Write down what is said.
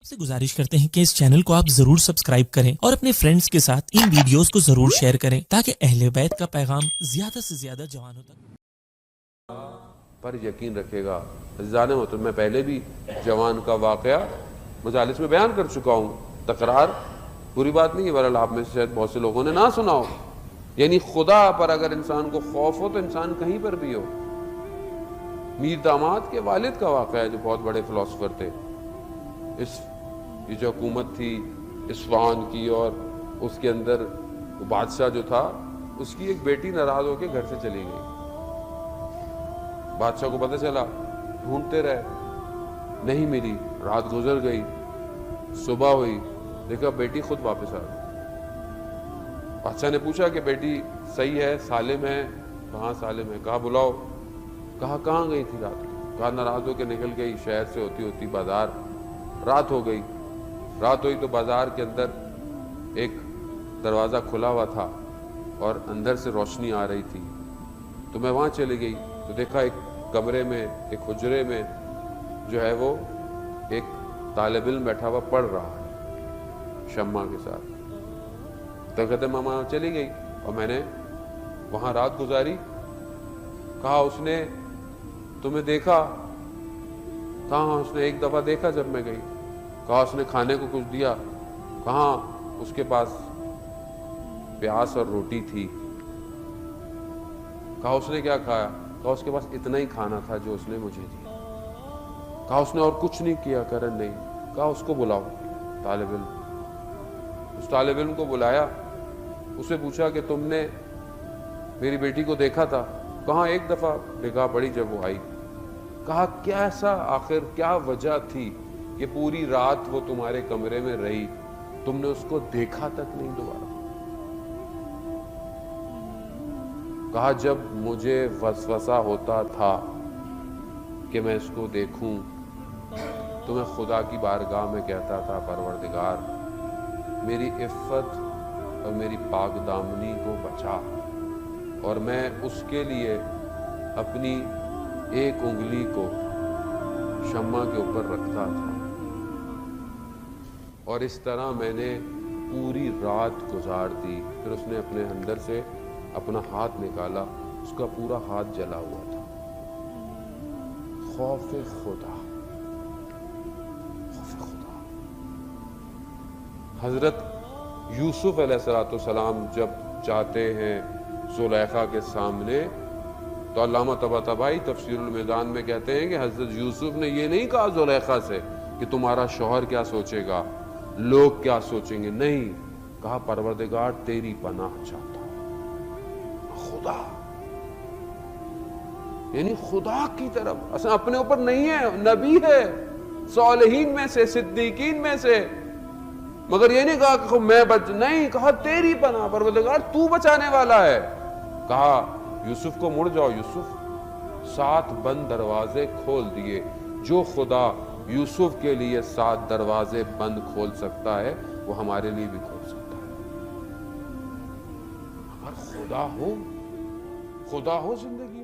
आपसे गुजारिश करते हैं कि इस चैनल को आप जरूर सब्सक्राइब करें और अपने फ्रेंड्स के साथ इन वीडियोस को जरूर शेयर करें ताकि अहले बैत का पैगाम ज्यादा से ज्यादा जवानों तक पर यकीन रखेगा। अज़ीज़ान मोहतरम, मैं पहले भी जवान का वाक़या मजालिस में बयान कर चुका हूँ। तकरार बुरी बात नहीं है, बहरहाल आप में से शायद बहुत से लोगों ने ना सुना हो। यानी खुदा पर अगर इंसान को खौफ हो तो इंसान कहीं पर भी हो। मीर दामाद के वालिद का वाक़या है, जो बहुत बड़े फ़िलासफ़र थे। ये जो हुकूमत थी इस्फहान की, और उसके अंदर बादशाह जो था, उसकी एक बेटी नाराज़ होकर घर से चली गई। बादशाह को पता चला, ढूंढते रहे, नहीं मिली। रात गुजर गई, सुबह हुई, देखा बेटी खुद वापस आ गई। बादशाह ने पूछा कि बेटी सही है, सालिम है? कहाँ सालिम है? कहा बुलाओ। कहा कहाँ गई थी रात को? कहा नाराज होकर निकल गई, शहर से होती होती बाजार। रात हो गई। रात हुई तो बाजार के अंदर एक दरवाज़ा खुला हुआ था और अंदर से रोशनी आ रही थी, तो मैं वहाँ चली गई तो देखा एक कमरे में, एक हुजरे में जो है वो एक तालिब इल्म बैठा हुआ पढ़ रहा है शम्मा के साथ। तो कहते मामा चली गई और मैंने वहाँ रात गुजारी। कहा उसने तुम्हें देखा? कहाँ? उसने एक दफ़ा देखा जब मैं गई। कहा उसने खाने को कुछ दिया? कहाँ? उसके पास प्याज और रोटी थी। कहा उसने क्या खाया? कहा उसके पास इतना ही खाना था जो उसने मुझे दिया। कहा उसने और कुछ नहीं किया? करन नहीं। कहा उसको बुलाओ, तालिब इल्म। उस तालिब इल्म को बुलाया, उससे पूछा कि तुमने मेरी बेटी को देखा था? कहा एक दफ़ा निगाह पड़ी जब वो आई। कहा क्या ऐसा, आखिर क्या वजह थी कि पूरी रात वो तुम्हारे कमरे में रही, तुमने उसको देखा तक नहीं दोबारा? कहा जब मुझे वसवसा होता था कि मैं इसको देखूं तो मैं खुदा की बारगाह में कहता था, परवरदिगार मेरी इफ़्फ़त और मेरी पाक दामनी को बचा। और मैं उसके लिए अपनी एक उंगली को शम्मा के ऊपर रखता था, और इस तरह मैंने पूरी रात गुजार दी। फिर उसने अपने अंदर से अपना हाथ निकाला, उसका पूरा हाथ जला हुआ था। खौफ खुदा, खौफ खुदा। हजरत यूसुफ अलैहिस्सलाम जब जाते हैं ज़ुलैखा के सामने, तो अल्लामा तबातबाई तफसीरुल मीज़ान में कहते हैं कि हजरत यूसुफ ने ये नहीं कहा ज़ुलैखा से कि तुम्हारा शौहर क्या सोचेगा, लोग क्या सोचेंगे। नहीं, कहा परवरदिगार तेरी पनाह चाहता हूं। खुदा, यानी खुदा की तरफ। असल अपने ऊपर नहीं है, नबी है, सालिहीन में से, सिद्दीकीन में से। मगर ये नहीं कहा कि मैं बच, नहीं, कहा तेरी पनाह, परवरदिगार तू बचाने वाला है। कहा यूसुफ को मुड़ जाओ। यूसुफ 7 बंद दरवाजे खोल दिए। जो खुदा यूसुफ के लिए 7 दरवाजे बंद खोल सकता है, वो हमारे लिए भी खोल सकता है। अगर खुदा हो जिंदगी